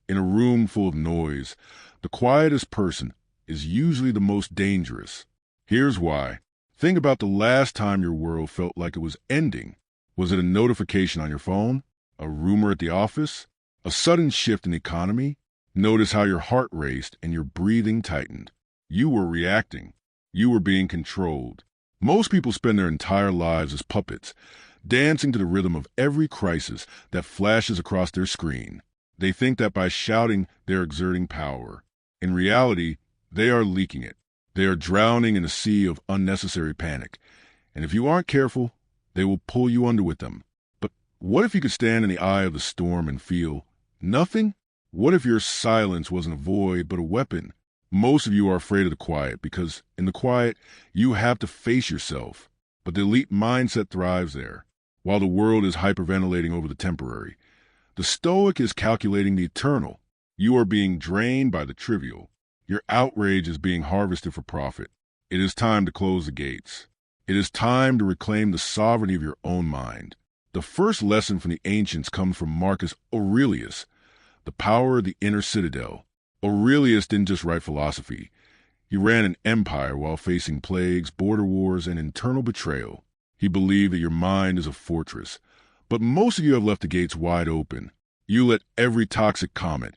In a room full of noise, the quietest person is usually the most dangerous. Here's why. Think about the last time your world felt like it was ending. Was it a notification on your phone? A rumor at the office? A sudden shift in the economy? Notice how your heart raced and your breathing tightened. You were reacting. You were being controlled. Most people spend their entire lives as puppets, dancing to the rhythm of every crisis that flashes across their screen. They think that by shouting, they're exerting power. In reality, they are leaking it. They are drowning in a sea of unnecessary panic. And if you aren't careful, they will pull you under with them. But what if you could stand in the eye of the storm and feel nothing? What if your silence wasn't a void, but a weapon? Most of you are afraid of the quiet because in the quiet, you have to face yourself. But the elite mindset thrives there. While the world is hyperventilating over the temporary, the Stoic is calculating the eternal. You are being drained by the trivial. Your outrage is being harvested for profit. It is time to close the gates. It is time to reclaim the sovereignty of your own mind. The first lesson from the ancients comes from Marcus Aurelius, the power of the Inner Citadel. Aurelius didn't just write philosophy. He ran an empire while facing plagues, border wars, and internal betrayal. He believed that your mind is a fortress. But most of you have left the gates wide open. You let every toxic comment,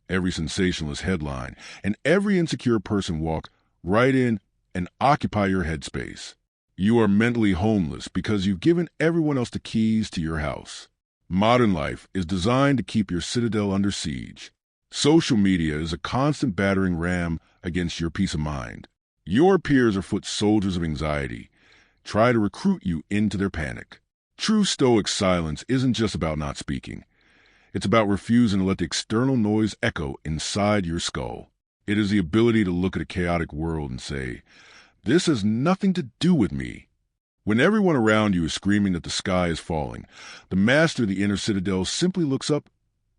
every sensationalist headline, and every insecure person walk right in and occupy your headspace. You are mentally homeless because you've given everyone else the keys to your house. Modern life is designed to keep your citadel under siege. Social media is a constant battering ram against your peace of mind. Your peers are foot soldiers of anxiety, try to recruit you into their panic. True Stoic silence isn't just about not speaking. It's about refusing to let the external noise echo inside your skull. It is the ability to look at a chaotic world and say, "This has nothing to do with me." When everyone around you is screaming that the sky is falling, the master of the Inner Citadel simply looks up,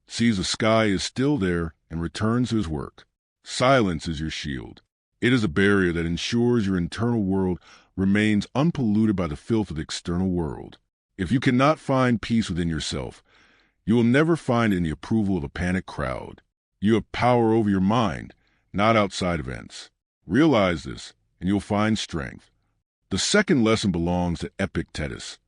sees the sky is still there, and returns to his work. Silence is your shield. It is a barrier that ensures your internal world remains unpolluted by the filth of the external world. If you cannot find peace within yourself, you will never find it in the approval of a panicked crowd. You have power over your mind, not outside events. Realize this, and you'll find strength. The second lesson belongs to Epictetus,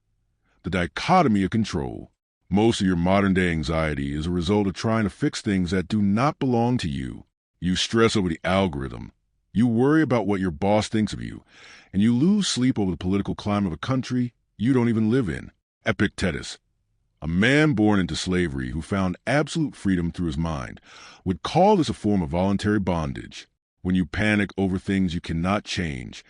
the dichotomy of control. Most of your modern-day anxiety is a result of trying to fix things that do not belong to you. You stress over the algorithm. You worry about what your boss thinks of you, and you lose sleep over the political climate of a country you don't even live in. Epictetus, a man born into slavery who found absolute freedom through his mind, would call this a form of voluntary bondage. When you panic over things you cannot change,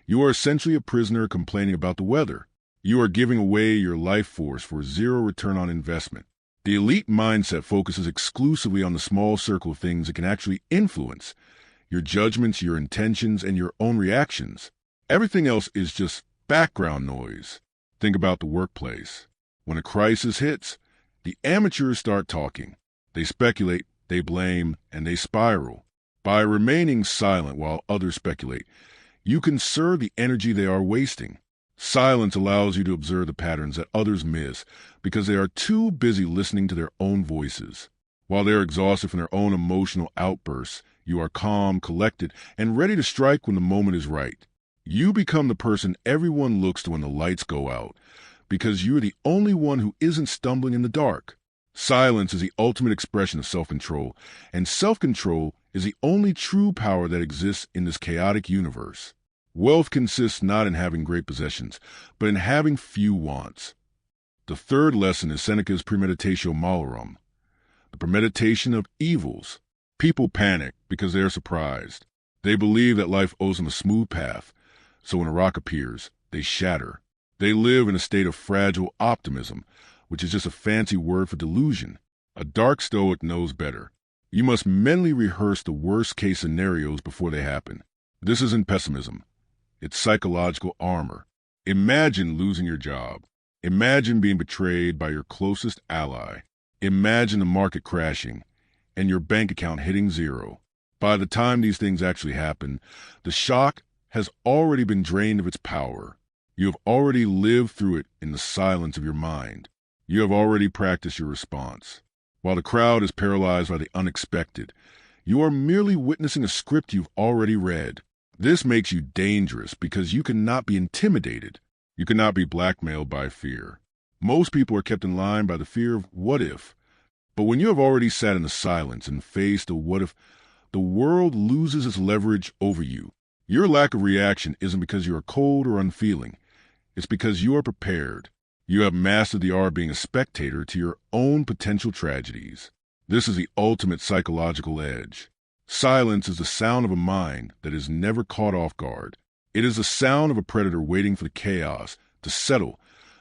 you are essentially a prisoner complaining about the weather. You are giving away your life force for zero return on investment. The elite mindset focuses exclusively on the small circle of things it can actually influence: your judgments, your intentions, and your own reactions. Everything else is just background noise. Think about the workplace. When a crisis hits, the amateurs start talking. They speculate, they blame, and they spiral. By remaining silent while others speculate, you conserve the energy they are wasting. Silence allows you to observe the patterns that others miss because they are too busy listening to their own voices. While they are exhausted from their own emotional outbursts, you are calm, collected, and ready to strike when the moment is right. You become the person everyone looks to when the lights go out, because you're the only one who isn't stumbling in the dark. Silence is the ultimate expression of self-control, and self-control is the only true power that exists in this chaotic universe. Wealth consists not in having great possessions, but in having few wants. The third lesson is Seneca's Premeditatio Malorum, the premeditation of evils. People panic because they are surprised. They believe that life owes them a smooth path, so when a rock appears, they shatter. They live in a state of fragile optimism, which is just a fancy word for delusion. A dark Stoic knows better. You must mentally rehearse the worst-case scenarios before they happen. This isn't pessimism. It's psychological armor. Imagine losing your job. Imagine being betrayed by your closest ally. Imagine the market crashing and your bank account hitting zero. By the time these things actually happen, the shock has already been drained of its power. You have already lived through it in the silence of your mind. You have already practiced your response. while the crowd is paralyzed by the unexpected. You are merely witnessing a script you've already read. This makes you dangerous because you cannot be intimidated. You cannot be blackmailed by fear. Most people are kept in line by the fear of what if. But when you have already sat in the silence and faced a what if, the world loses its leverage over you. Your lack of reaction isn't because you are cold or unfeeling. It's because you are prepared. You have mastered the art of being a spectator to your own potential tragedies. This is the ultimate psychological edge. Silence is the sound of a mind that is never caught off guard. It is the sound of a predator waiting for the chaos to settle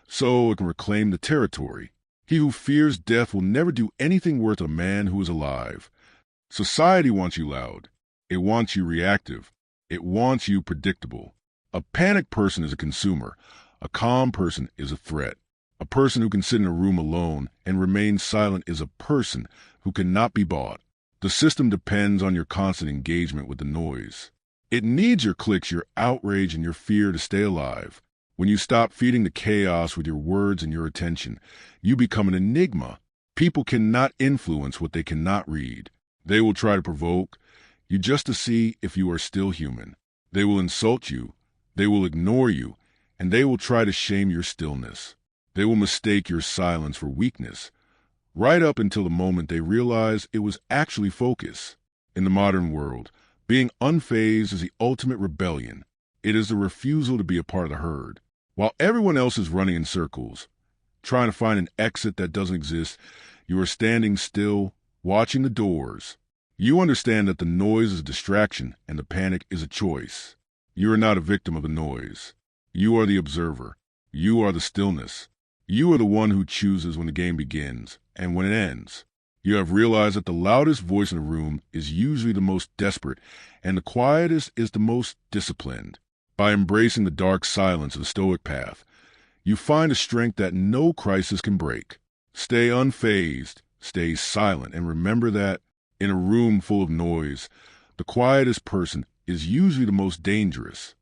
so it can reclaim the territory. He who fears death will never do anything worth a man who is alive. Society wants you loud. It wants you reactive. It wants you predictable. A panicked person is a consumer. A calm person is a threat. A person who can sit in a room alone and remain silent is a person who cannot be bought. The system depends on your constant engagement with the noise. It needs your clicks, your outrage, and your fear to stay alive. When you stop feeding the chaos with your words and your attention, you become an enigma. People cannot influence what they cannot read. They will try to provoke you just to see if you are still human. They will insult you. They will ignore you. And they will try to shame your stillness. They will mistake your silence for weakness, right up until the moment they realize it was actually focus. In the modern world, being unfazed is the ultimate rebellion. It is the refusal to be a part of the herd. While everyone else is running in circles, trying to find an exit that doesn't exist, you are standing still, watching the doors. You understand that the noise is a distraction and the panic is a choice. You are not a victim of the noise. You are the observer. You are the stillness. You are the one who chooses when the game begins and when it ends. You have realized that the loudest voice in the room is usually the most desperate, and the quietest is the most disciplined. By embracing the dark silence of the Stoic path, you find a strength that no crisis can break. Stay unfazed, stay silent, and remember that, in a room full of noise, the quietest person is usually the most dangerous.